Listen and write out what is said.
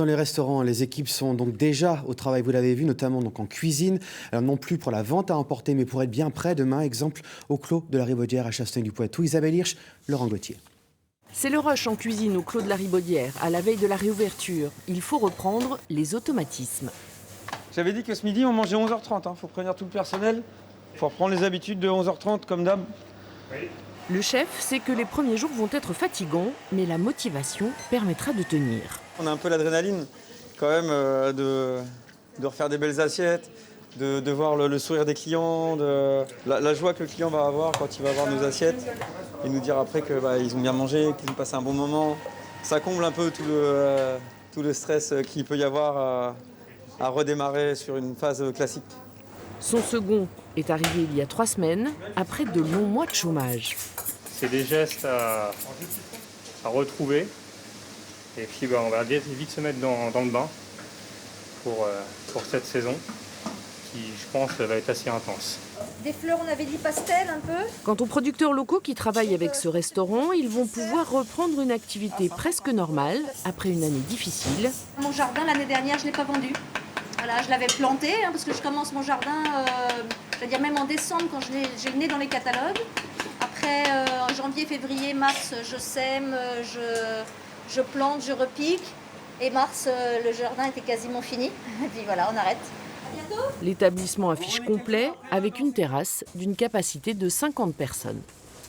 Dans les restaurants, les équipes sont donc déjà au travail, vous l'avez vu, notamment donc en cuisine. Alors non plus pour la vente à emporter, mais pour être bien prêt demain. Exemple au Clos de la Ribaudière à Chasseneuil-du-Poitou. Isabelle Hirsch, Laurent Gauthier. C'est le rush en cuisine au Clos de la Ribaudière, à la veille de la réouverture. Il faut reprendre les automatismes. J'avais dit que ce midi, on mangeait 11h30. Faut prévenir tout le personnel. Faut reprendre les habitudes de 11h30 comme d'hab. Le chef sait que les premiers jours vont être fatigants, mais la motivation permettra de tenir. On a un peu l'adrénaline quand même de refaire des belles assiettes, de voir le sourire des clients, la joie que le client va avoir quand il va voir nos assiettes et nous dire après qu'ils ont bien mangé, qu'ils ont passé un bon moment. Ça comble un peu tout le stress qu'il peut y avoir à redémarrer sur une phase classique. Son second est arrivé il y a 3 semaines, après de longs mois de chômage. C'est des gestes à retrouver. Et puis on va vite se mettre dans le bain pour cette saison qui, je pense, va être assez intense. Des fleurs, on avait dit pastel un peu. Quant aux producteurs locaux qui travaillent avec ce restaurant, ils vont pouvoir reprendre une activité presque normale après une année difficile. Mon jardin, l'année dernière, je ne l'ai pas vendu. Voilà, je l'avais planté parce que je commence mon jardin, je veux dire même en décembre quand j'ai le nez dans les catalogues. Après, en janvier, février, mars, je sème, je plante, je repique. Et mars, le jardin était quasiment fini. Et puis voilà, on arrête. À bientôt. L'établissement affiche complet avec une terrasse d'une capacité de 50 personnes.